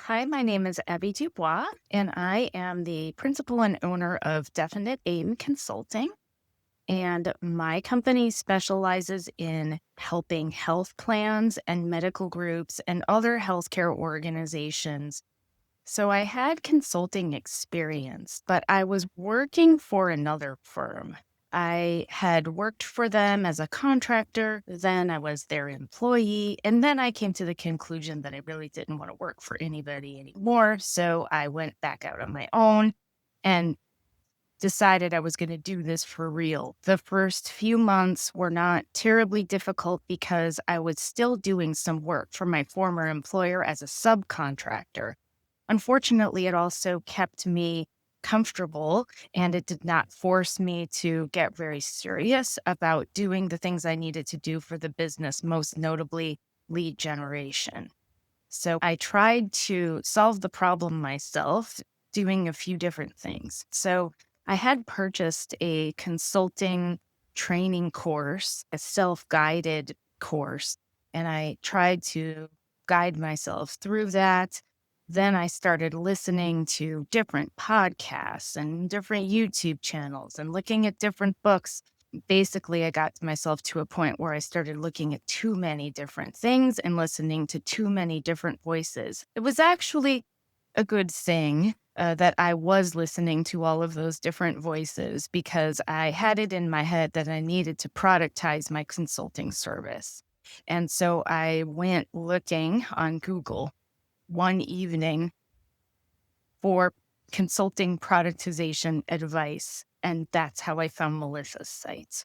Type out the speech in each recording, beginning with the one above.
Hi, my name is Abbie Dubois, and I am the principal and owner of Definite Aim Consulting. And my company specializes in helping health plans and medical groups and other healthcare organizations. So I had consulting experience, but I was working for another firm. I had worked for them as a contractor, then I was their employee, and then I came to the conclusion that I really didn't want to work for anybody anymore. So I went back out on my own and decided I was going to do this for real. The first few months were not terribly difficult because I was still doing some work for my former employer as a subcontractor. Unfortunately, it also kept me comfortable and it did not force me to get very serious about doing the things I needed to do for the business, most notably lead generation. So I tried to solve the problem myself, doing a few different things. So I had purchased a consulting training course, a self guided course, and I tried to guide myself through that. Then I started listening to different podcasts and different YouTube channels and looking at different books. Basically, I got myself to a point where I started looking at too many different things and listening to too many different voices. It was actually a good thing that I was listening to all of those different voices because I had it in my head that I needed to productize my consulting service. And so I went looking on Google one evening for consulting productization advice. And that's how I found Melissa's site.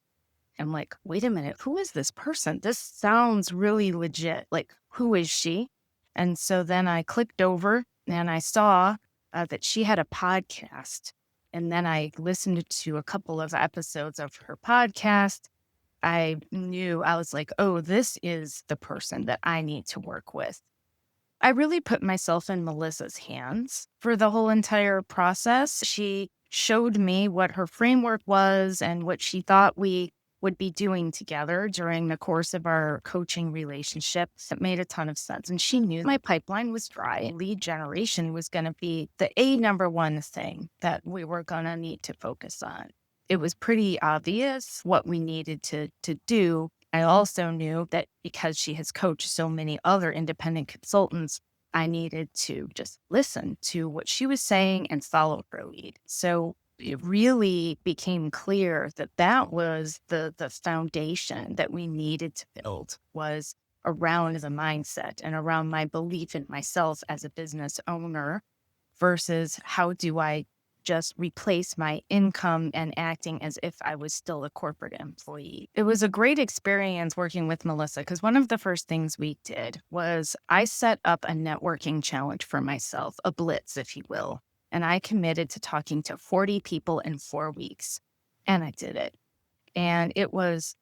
I'm like, wait a minute, who is this person? This sounds really legit. Like, who is she? And so then I clicked over and I saw that she had a podcast. And then I listened to a couple of episodes of her podcast. I was like, oh, this is the person that I need to work with. I really put myself in Melissa's hands for the whole entire process. She showed me what her framework was and what she thought we would be doing together during the course of our coaching relationship. It made a ton of sense. And she knew my pipeline was dry. Lead generation was going to be the number one thing that we were going to need to focus on. It was pretty obvious what we needed to do. I also knew that because she has coached so many other independent consultants, I needed to just listen to what she was saying and follow her lead. So it really became clear that that was the foundation that we needed to build was around the mindset and around my belief in myself as a business owner versus how do I just replace my income and acting as if I was still a corporate employee. It was a great experience working with Melissa because one of the first things we did was I set up a networking challenge for myself, a blitz, if you will. And I committed to talking to 40 people in 4 weeks. And I did it. And it was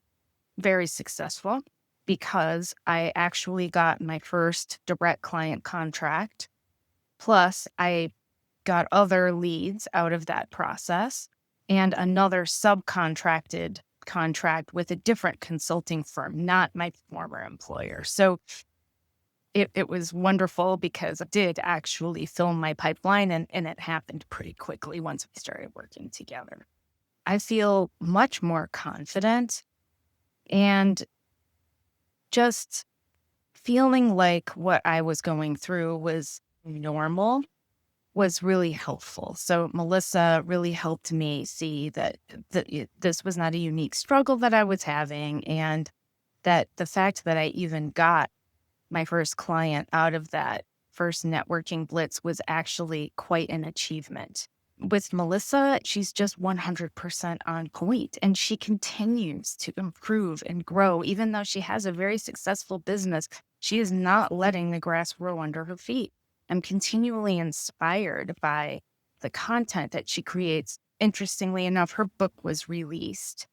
very successful because I actually got my first direct client contract. Plus, I got other leads out of that process and another subcontracted contract with a different consulting firm, not my former employer. So it was wonderful because I did actually fill my pipeline and it happened pretty quickly once we started working together. I feel much more confident and just feeling like what I was going through was normal was really helpful. So Melissa really helped me see that this was not a unique struggle that I was having, and that the fact that I even got my first client out of that first networking blitz was actually quite an achievement. With Melissa, she's just 100% on point, and she continues to improve and grow. Even though she has a very successful business, she is not letting the grass grow under her feet. I'm continually inspired by the content that she creates. Interestingly enough, her book was released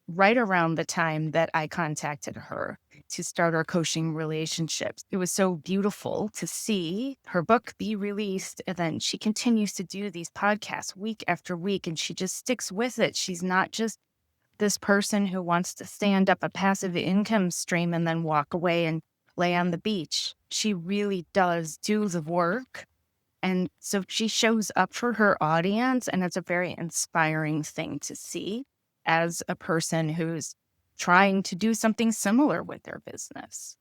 right around the time that I contacted her to start our coaching relationships. It was so beautiful to see her book be released. And then she continues to do these podcasts week after week, and she just sticks with it. She's not just this person who wants to stand up a passive income stream and then walk away and lay on the beach. she really does do the work. And so she shows up for her audience, and it's a very inspiring thing to see as a person who's trying to do something similar with their business.